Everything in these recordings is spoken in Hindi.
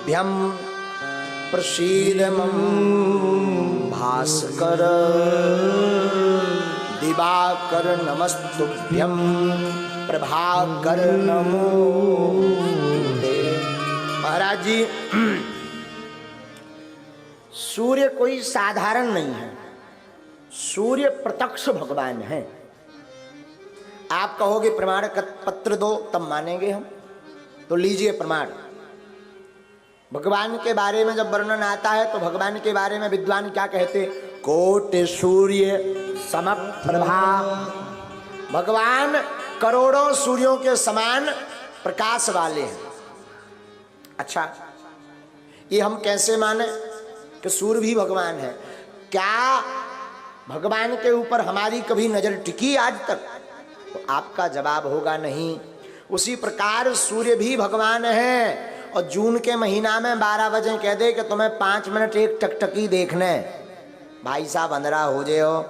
नमस्तुभ्यं प्रसीद मम भास्कर दिवाकर नमस्तुभ्यं प्रभाकर नमोस्तुते। महाराज जी, सूर्य कोई साधारण नहीं है, सूर्य प्रत्यक्ष भगवान है। आप कहोगे प्रमाण पत्र दो तब मानेंगे हम, तो लीजिए प्रमाण। भगवान के बारे में जब वर्णन आता है तो भगवान के बारे में विद्वान क्या कहते? कोटि सूर्य समप्रभा। भगवान करोड़ों सूर्यों के समान प्रकाश वाले हैं। अच्छा, ये हम कैसे माने कि सूर्य भी भगवान है? क्या भगवान के ऊपर हमारी कभी नजर टिकी आज तक? तो आपका जवाब होगा नहीं। उसी प्रकार सूर्य भी भगवान है। और जून के महीना में 12 बजे कह दे कि तुम्हें 5 मिनट एक टकटकी देखने, भाई साहब अंधेरा हो जाओ,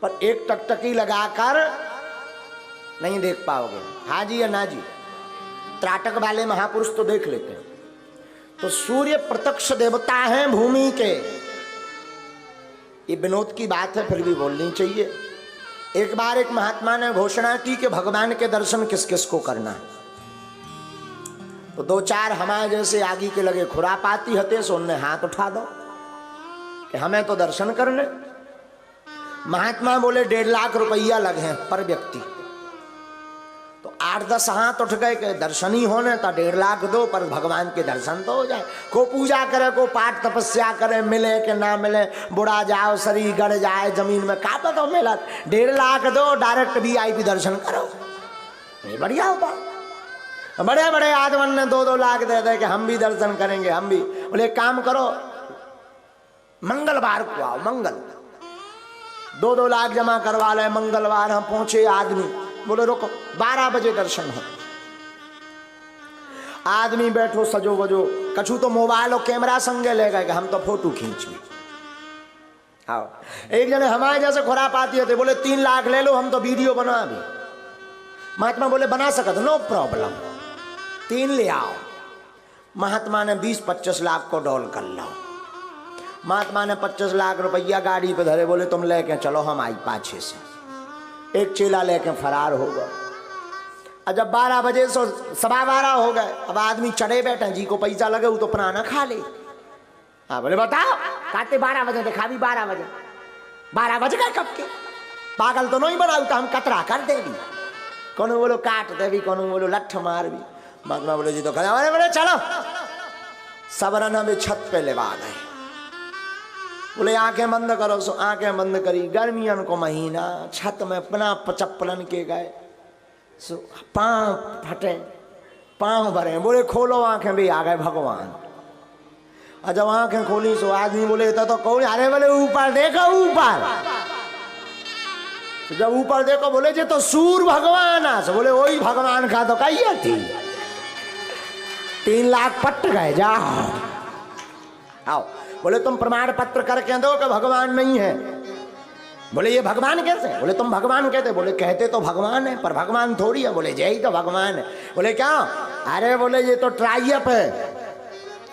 पर एक टकटकी लगाकर नहीं देख पाओगे। हाँ जी या ना जी? त्राटक वाले महापुरुष तो देख लेते हैं। तो सूर्य प्रत्यक्ष देवता है भूमि के। ये विनोद की बात है, फिर भी बोलनी चाहिए। एक बार एक महात्मा ने घोषणा की कि भगवान के दर्शन किस किस को करना है। तो 2-4 हमारे जैसे आगे के लगे खुरापाती हते, सो उनने हाथ उठा दो कि हमें तो दर्शन करने। महात्मा बोले 1.5 लाख रुपया लगे पर व्यक्ति। तो 8-10 हाथ उठ गए कि दर्शन ही होने तो 1.5 लाख दो, पर भगवान के दर्शन तो हो जाए। को पूजा करे, को पाठ तपस्या करे, मिले कि ना मिले, बुढ़ा जाओ शरीर गड़ जाए जमीन में, का तो मिला 1.5 लाख दो, डायरेक्ट VIP दर्शन करो, नहीं बढ़िया होता। बड़े बड़े आदमन ने 2-2 लाख दे दे कि हम भी दर्शन करेंगे, हम भी। बोले काम करो, मंगलवार को आओ, मंगल 2-2 लाख जमा करवा ले। मंगलवार हम पहुंचे, आदमी बोले रुको 12 बजे दर्शन हो। आदमी बैठो सजो वजो, कछु तो मोबाइल और कैमरा संगे ले गए कि हम तो फोटो खींच ली। आओ, एक जने हमारे जैसे खुरापाती थे, बोले 3 लाख ले लो, हम तो वीडियो बना भी। महात्मा बोले बना सकते, नो प्रॉब्लम, 3 ले आओ। महात्मा ने 20-25 लाख को डॉल कर लो। महात्मा ने 25 लाख रुपया गाड़ी पे धरे, बोले तुम लेके चलो, हम आई पाछे से। एक चेला लेके फरार हो गया। और जब 12 बजे से 12:15 हो गए, अब आदमी चढ़े बैठे, जी को पैसा लगे वो तो पुराना खा ले। हाँ, बोले बताओ काटे 12 बजे देखा भी 12 बजे 12 बज गए कब के? पागल तो नहीं बनाऊ तो हम कतरा कर देवी। कोनो बोलो काट देवी, कोनो बोलो लठ मार भी। महात्मा बोले जी तो खड़ा, बोले चलो। सबरन हमें छत पे लेवा गए। बोले आंखें बंद करो, सो आंखें बंद करी। गर्मियन को महीना, छत में अपना चप्पलन के गए, सो पांव फटे, पांव भरे। बोले खोलो आंखें, भी आ गए भगवान। और जब आंखें खोली सो आदमी बोले तो कौन? अरे बोले ऊपर देखो, ऊपर। तो जब ऊपर देखो, बोले जी तो सूर्य भगवान आ। बोले वही भगवान का तो कही थी। 3 लाख पट गए, जाओ आओ। बोले तुम प्रमाण पत्र करके दो कि भगवान नहीं है। बोले ये भगवान कैसे? बोले तुम भगवान कहते? बोले कहते तो भगवान है, पर भगवान थोड़ी है। बोले यही तो भगवान है। बोले क्या? अरे बोले ये तो ट्राइप है।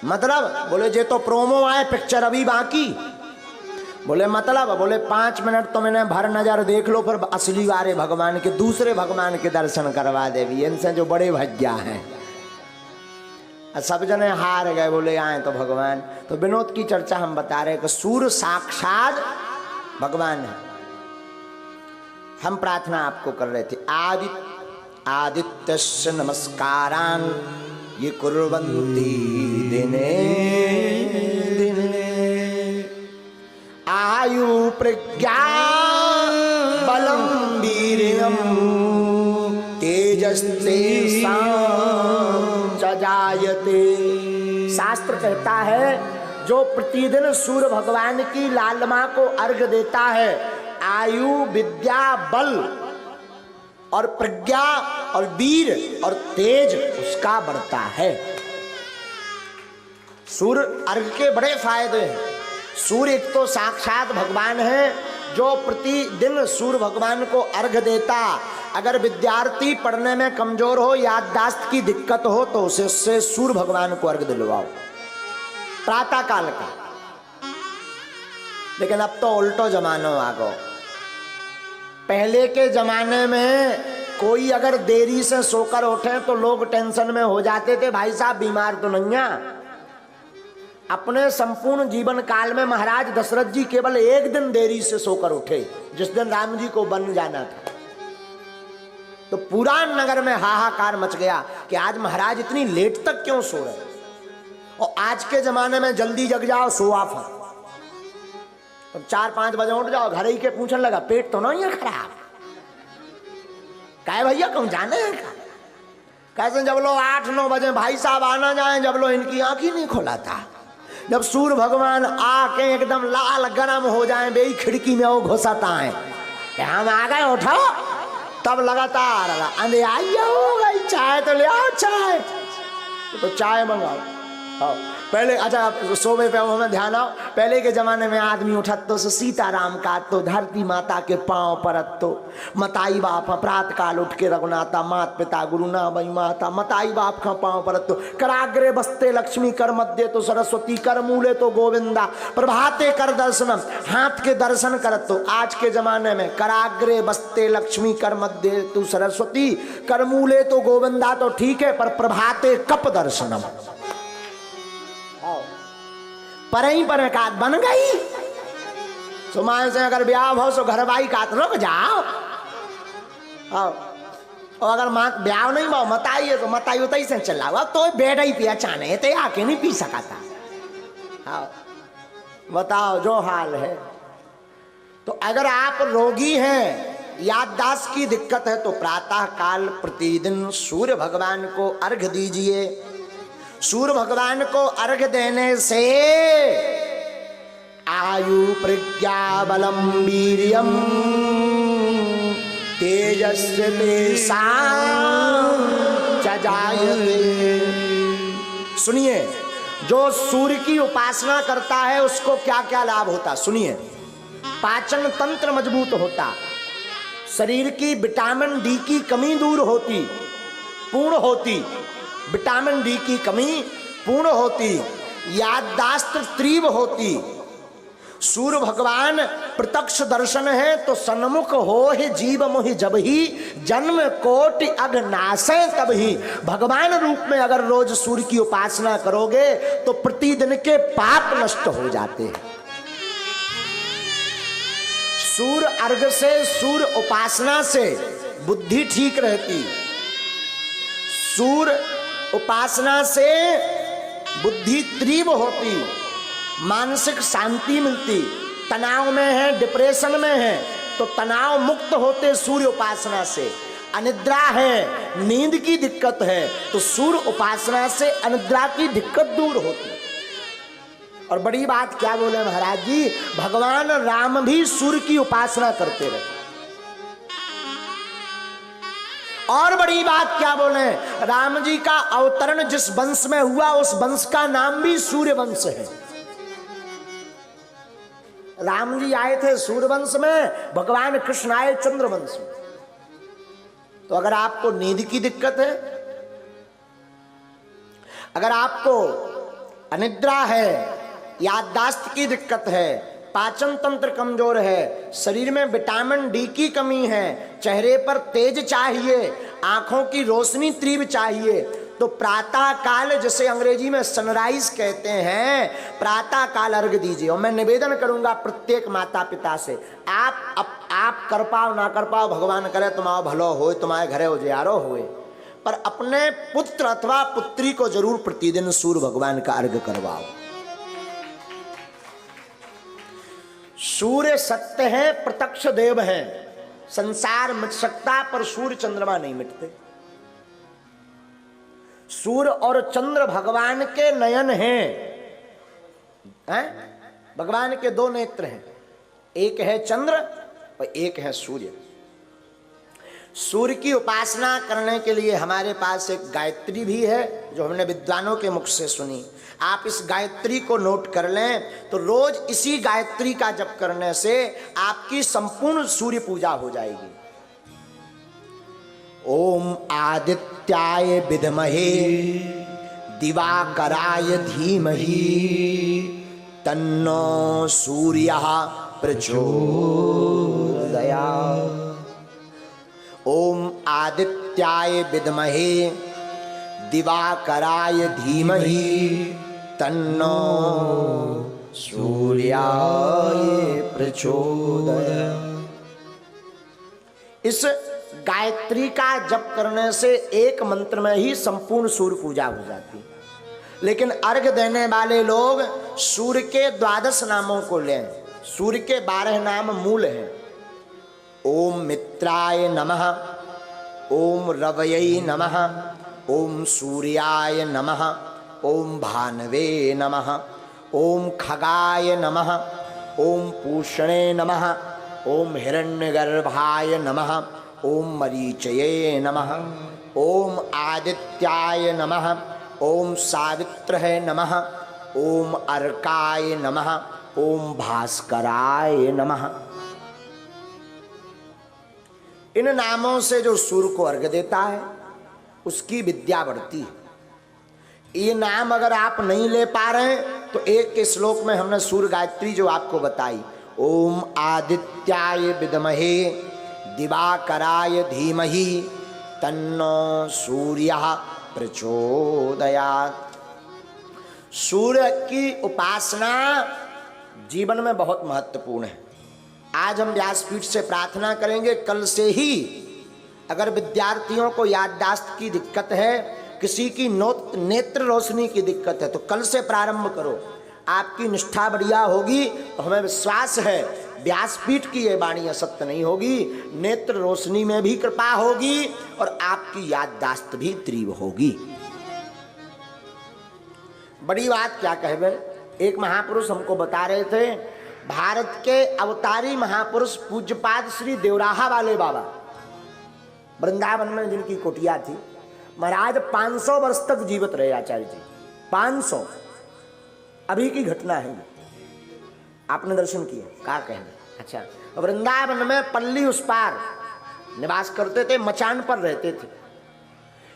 मतलब? बोले ये तो प्रोमो आए, पिक्चर अभी बाकी। बोले मतलब? बोले 5 मिनट तो मैंने भर नजर देख लो, फिर असली वाले भगवान के, दूसरे भगवान के दर्शन करवा देवी, इनसे जो बड़े भज्जा हैं। सब जने हार गए, बोले आए तो भगवान। तो विनोद की चर्चा हम बता रहे कि सूर्य साक्षात भगवान है। हम प्रार्थना आपको कर रहे थे, आदित्यस्य नमस्कारान ये कुर्वन्ति दिने दिने, आयु प्रज्ञा बलम वीर्यम तेजस्तेषां जायते। शास्त्र कहता है जो प्रतिदिन सूर्य भगवान की लालिमा को अर्घ देता है, आयु, विद्या, बल और प्रज्ञा और वीर और तेज उसका बढ़ता है। सूर्य अर्घ के बड़े फायदे हैं। सूर्य एक तो साक्षात भगवान है, जो प्रतिदिन सूर्य भगवान को अर्घ देता अगर विद्यार्थी पढ़ने में कमजोर हो, याददाश्त की दिक्कत हो, तो उससे सूर्य भगवान को अर्घ दिलवाओ प्रातः काल का। लेकिन अब तो उल्टो जमाना आ गो। पहले के जमाने में कोई अगर देरी से सोकर उठे तो लोग टेंशन में हो जाते थे, भाई साहब बीमार तो नहीं है। अपने संपूर्ण जीवन काल में महाराज दशरथ जी केवल एक दिन देरी से सोकर उठे, जिस दिन राम जी को वन जाना था। तो पूरा नगर में हाहाकार मच गया कि आज महाराज इतनी लेट तक क्यों सो रहे। और आज के जमाने में जल्दी जग जाओ, सो ऑफ। अब 4-5 बजे उठ जाओ, घर ही के पूछने लगा पेट तो नहीं है खराब, कहे भैया कौन जाने हैं का? कैसे जब लोग 8-9 बजे भाई साहब आना जाए, जब लोग इनकी आंख ही नहीं खोला था, जब सूर्य भगवान आके एकदम लाल गरम हो जाए, बेई खिड़की में वो घुसाता है, हम आ गए उठो, तब लगातार अंधे आइए हो गई, चाय तो ले आओ, चाय तो चाय मंगाओ। हाँ पहले, अच्छा सोबे पे हमें ध्यान आओ, पहले के जमाने में आदमी उठत तो सीताराम का तो धरती माता के पांव परत तो मताई बाप प्रात काल उठ के रघुनाथा मात पिता गुरु ना बई माता मताई बाप का पांव परत तो कराग्रे बसते लक्ष्मी कर मध्य तो सरस्वती कर मूले तो गोविंदा प्रभाते कर दर्शनम, हाथ के दर्शन करत तो। आज के जमाने में कराग्रे बसते लक्ष्मी कर मध्य तो सरस्वती कर मूले तो गोविंदा तो ठीक है, पर प्रभाते कप दर्शनम, परई पर कात बन गई। सुमाय से अगर ब्याह हो सो घर बाई कात रुक जाओ। और अगर ब्याह नहीं भाव मताई है तो मताई उतई से चला हुआ तो बेड ही पिया चाने ते आके नहीं पी सका था। हाँ बताओ जो हाल है। तो अगर आप रोगी हैं, याददाश्त की दिक्कत है, तो प्रातः काल प्रतिदिन सूर्य भगवान को अर्घ दीजिए। सूर्य भगवान को अर्घ देने से आयु प्रज्ञा बलम वीर्यम तेजस्वी तेषां च जायते। सुनिए, जो सूर्य की उपासना करता है उसको क्या क्या लाभ होता, सुनिए। पाचन तंत्र मजबूत होता, शरीर की विटामिन डी की कमी दूर होती, पूर्ण होती, विटामिन डी की कमी पूर्ण होती, याददाश्त तीव्र होती। सूर्य भगवान प्रत्यक्ष दर्शन है तो सन्मुख हो ही जीव मोहि जब ही जन्म कोटि अघनाशे तब ही। भगवान रूप में अगर रोज सूर्य की उपासना करोगे तो प्रतिदिन के पाप नष्ट हो जाते हैं। सूर्य अर्घ से, सूर्य उपासना से बुद्धि ठीक रहती, सूर्य उपासना से बुद्धि तीव्र होती, मानसिक शांति मिलती। तनाव में है, डिप्रेशन में है तो तनाव मुक्त होते सूर्य उपासना से। अनिद्रा है, नींद की दिक्कत है तो सूर्य उपासना से अनिद्रा की दिक्कत दूर होती। और बड़ी बात क्या बोले महाराज जी, भगवान राम भी सूर्य की उपासना करते रहे। और बड़ी बात क्या बोले, राम जी का अवतरण जिस वंश में हुआ उस वंश का नाम भी सूर्य वंश है। राम जी आए थे सूर्य वंश में, भगवान कृष्ण आए चंद्र वंश में। तो अगर आपको नींद की दिक्कत है, अगर आपको अनिद्रा है, याददाश्त की दिक्कत है, पाचन तंत्र कमजोर है, शरीर में विटामिन डी की कमी है, चेहरे पर तेज चाहिए, आंखों की रोशनी तीव्र चाहिए, तो प्रातः काल, जिसे अंग्रेजी में सनराइज कहते हैं, प्रातः काल अर्घ दीजिए। और मैं निवेदन करूंगा प्रत्येक माता पिता से, आप कर पाओ ना कर पाओ, भगवान करे तुम्हारा भलो हो, तुम्हारे घरे उजियारो होए, पर अपने पुत्र अथवा पुत्री को जरूर प्रतिदिन सूर्य भगवान का अर्घ करवाओ। सूर्य सत्य है, प्रत्यक्ष देव है। संसार मिट सकता पर सूर्य चंद्रमा नहीं मिटते। सूर्य और चंद्र भगवान के नयन हैं, भगवान के दो नेत्र हैं, एक है चंद्र और एक है सूर्य। सूर्य की उपासना करने के लिए हमारे पास एक गायत्री भी है जो हमने विद्वानों के मुख से सुनी। आप इस गायत्री को नोट कर लें तो रोज इसी गायत्री का जप करने से आपकी संपूर्ण सूर्य पूजा हो जाएगी। ओम आदित्याय विद्महे दिवाकराय धीमहि तन्नो सूर्यः प्रचोदयात्। ओम आदित्याय विद्महे दिवाकराय धीमहि तन्नो सूर्याय प्रचोदयात्। इस गायत्री का जप करने से एक मंत्र में ही संपूर्ण सूर्य पूजा हो जाती है। लेकिन अर्घ देने वाले लोग सूर्य के 12 नामों को लें। सूर्य के 12 नाम मूल हैं। ओम मित्राय नमः, ओम रवयै नमः, ओम सूर्याय नमः, ओम भानवे नमः, ओम खगाय नमः, ओम पूषणे नमः, ओम हिरण्यगर्भाय नमः, ओम मरीचये नमः, ओम आदित्याय नमः, ओम सावित्रहे नमः, ओम अर्काय नमः, ओम भास्कराय नमः। इन नामों से जो सूर्य को अर्घ्य देता है उसकी विद्या बढ़ती है। ये नाम अगर आप नहीं ले पा रहे हैं तो एक के श्लोक में हमने सूर्य गायत्री जो आपको बताई, ओम आदित्याय विद्महे दिवाकराय धीमहि तन्नो सूर्यः प्रचोदयात्। सूर्य की उपासना जीवन में बहुत महत्वपूर्ण है। आज हम व्यासपीठ से प्रार्थना करेंगे, कल से ही अगर विद्यार्थियों को याददाश्त की दिक्कत है, किसी की नेत्र रोशनी की दिक्कत है, तो कल से प्रारंभ करो। आपकी निष्ठा बढ़िया होगी तो हमें विश्वास है व्यासपीठ की ये वाणी असत्य नहीं होगी। नेत्र रोशनी में भी कृपा होगी और आपकी याददाश्त भी तीव्र होगी। बड़ी बात क्या कहबे, एक महापुरुष हमको बता रहे थे, भारत के अवतारी महापुरुष पूज्यपाद श्री देवराहा वाले बाबा, वृंदावन में जिनकी कुटिया थी, महाराज 500 वर्ष तक जीवित रहे आचार्य जी। 500 अभी की घटना है। आपने दर्शन किए, क्या कहना। अच्छा, वृंदावन में पल्ली उस पार निवास करते थे, मचान पर रहते थे।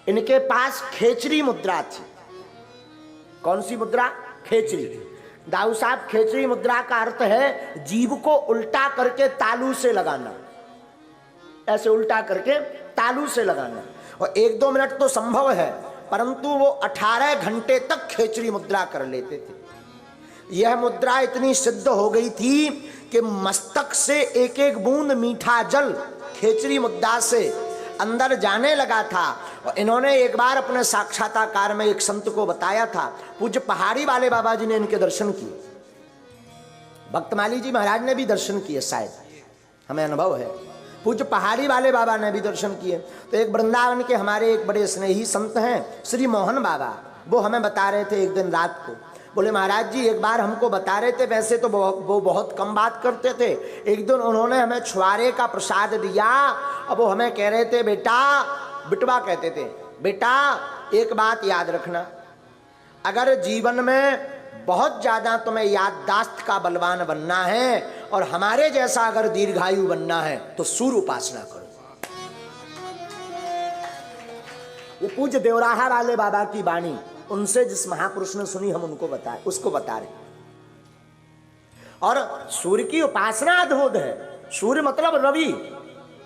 इनके पास खेचरी मुद्रा थी। कौन सी मुद्रा? खेचरी। दाऊ साहब, खेचरी मुद्रा का अर्थ है जीभ को उल्टा करके तालू से लगाना, ऐसे उल्टा करके तालू से लगाना। और 1-2 मिनट तो संभव है, परंतु वो 18 घंटे तक खेचरी मुद्रा कर लेते थे। यह मुद्रा इतनी सिद्ध हो गई थी कि मस्तक से एक एक बूंद मीठा जल खेचरी मुद्रा से अंदर जाने लगा था। और इन्होंने एक बार अपने साक्षात्कार में एक संत को बताया था। पूज्य पहाड़ी वाले बाबा जी ने इनके दर्शन किए, भक्तमाली जी महाराज ने भी दर्शन किए, शायद हमें अनुभव है। पूज्य पहाड़ी वाले बाबा ने भी दर्शन किए। तो एक वृंदावन के हमारे एक बड़े स्नेही संत हैं श्री मोहन बाबा, वो हमें बता रहे थे एक दिन रात को, बोले महाराज जी एक बार हमको बता रहे थे, वैसे तो वो बहुत कम बात करते थे, एक दिन उन्होंने हमें छुआरे का प्रसाद दिया। अब वो हमें कह रहे थे, बेटा, बिटवा कहते थे, बेटा एक बात याद रखना, अगर जीवन में बहुत ज्यादा तुम्हें याददाश्त का बलवान बनना है और हमारे जैसा अगर दीर्घायु बनना है तो सूर्य उपासना करो। वो पूज्य देवराहा वाले बाबा की वाणी उनसे जिस महापुरुष ने सुनी, हम उनको बताए, उसको बता रहे। और सूर्य की उपासना अद्भुत है। सूर्य मतलब रवि,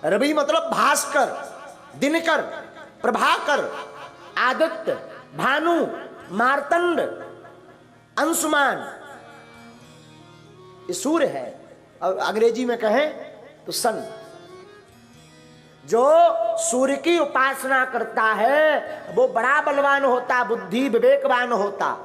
रवि मतलब भास्कर, दिनकर, प्रभाकर, आदित्य, भानु, मार्तंड, अंशुमान, ये सूर्य है। और अंग्रेजी में कहें तो सन। जो सूर्य की उपासना करता है वो बड़ा बलवान होता, बुद्धि विवेकवान होता।